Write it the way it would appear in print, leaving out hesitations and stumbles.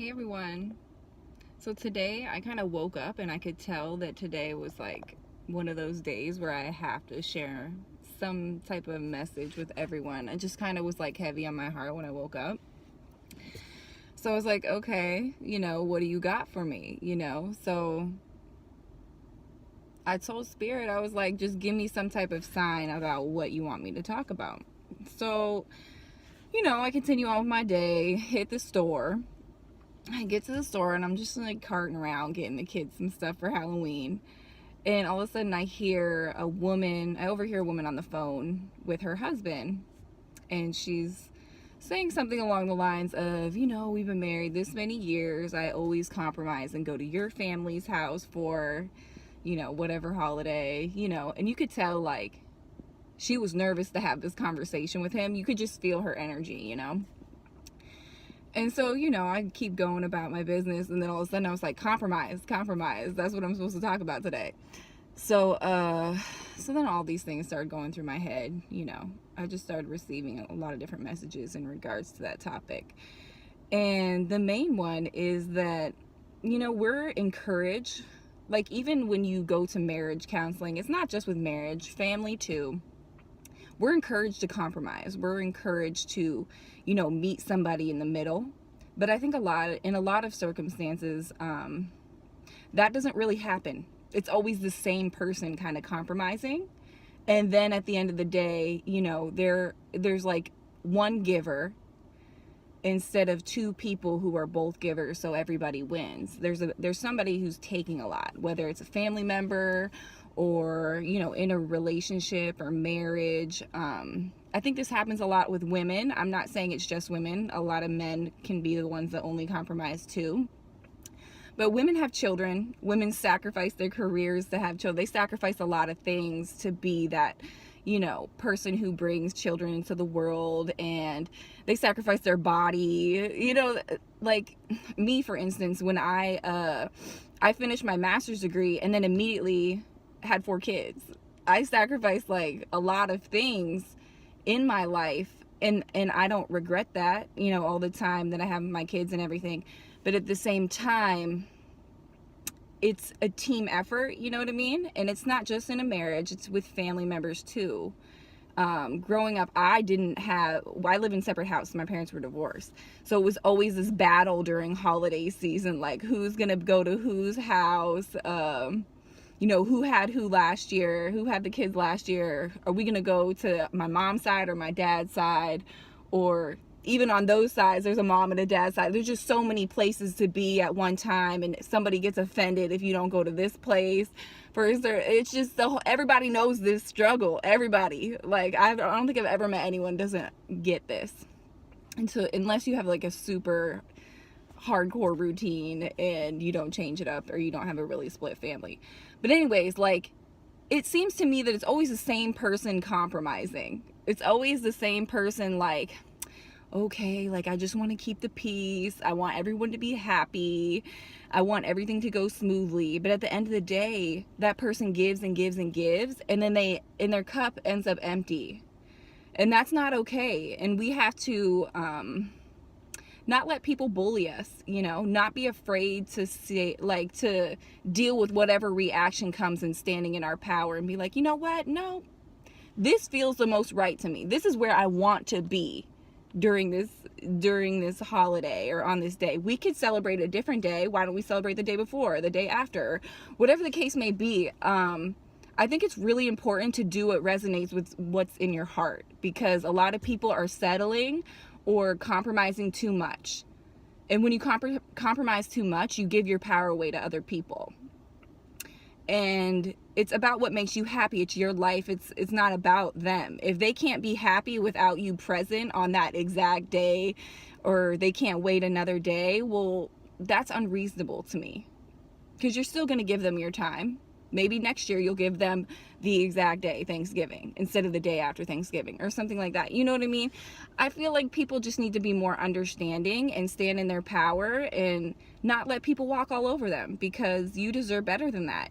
Hey everyone. So today I kind of woke up and I could tell that today was like one of those days where I have to share some type of message with everyone. It just kind of was like heavy on my heart when I woke up. So I was like, okay, what do you got for me? So I told Spirit, I was like, just give me some type of sign about what you want me to talk about. So, I continue on with my day, hit the store. I get to the store and I'm just like carting around getting the kids some stuff for Halloween. And all of a sudden I overhear a woman on the phone with her husband. And she's saying something along the lines of, we've been married this many years. I always compromise and go to your family's house for, whatever holiday, and you could tell like she was nervous to have this conversation with him. You could just feel her energy. And so, I keep going about my business, and then all of a sudden I was like, compromise. That's what I'm supposed to talk about today. So then all these things started going through my head. I just started receiving a lot of different messages in regards to that topic. And the main one is that, we're encouraged, like even when you go to marriage counseling, it's not just with marriage, family too. We're encouraged to compromise. We're encouraged to, meet somebody in the middle. But I think in a lot of circumstances, that doesn't really happen. It's always the same person kind of compromising. And then at the end of the day, there's like one giver instead of two people who are both givers, so everybody wins. There's somebody who's taking a lot, whether it's a family member or in a relationship or marriage. I think this happens a lot with women. I'm not saying it's just women. A lot of men can be the ones that only compromise too. But women have children. Women sacrifice their careers to have children. They sacrifice a lot of things to be that person who brings children into the world, and they sacrifice their body. Like me, for instance, when I finished my master's degree and then immediately had 4 kids. I sacrificed like a lot of things in my life, and I don't regret that, all the time that I have my kids and everything. But at the same time, it's a team effort, you know what I mean? And it's not just in a marriage, it's with family members too. Growing up, I live in separate houses. My parents were divorced. So it was always this battle during holiday season, like who's gonna go to whose house, who had who last year, who had the kids last year. Are we gonna go to my mom's side or my dad's side? Or even on those sides, there's a mom and a dad side. There's just so many places to be at one time, and somebody gets offended if you don't go to this place. It's just everybody knows this struggle. Everybody, like I don't think I've ever met anyone who doesn't get this. And so unless you have like a super hardcore routine and you don't change it up, or you don't have a really split family. But anyways, like it seems to me that it's always the same person compromising. It's always the same person, like, okay, like I just want to keep the peace. I want everyone to be happy. I want everything to go smoothly. But at the end of the day, that person gives and gives and gives, and then their cup ends up empty. And that's not okay. And we have to not let people bully us, not be afraid to to deal with whatever reaction comes, and standing in our power and be like, you know what? No, this feels the most right to me. This is where I want to be during this holiday or on this day. We could celebrate a different day. Why don't we celebrate the day before, the day after, whatever the case may be? I think it's really important to do what resonates with what's in your heart, because a lot of people are settling or compromising too much. And when you compromise too much, you give your power away to other people. And it's about what makes you happy. It's your life. It's not about them. If they can't be happy without you present on that exact day, or they can't wait another day, well, that's unreasonable to me, because you're still going to give them your time. Maybe next year you'll give them the exact day, Thanksgiving, instead of the day after Thanksgiving, or something like that. You know what I mean? I feel like people just need to be more understanding and stand in their power, and not let people walk all over them, because you deserve better than that,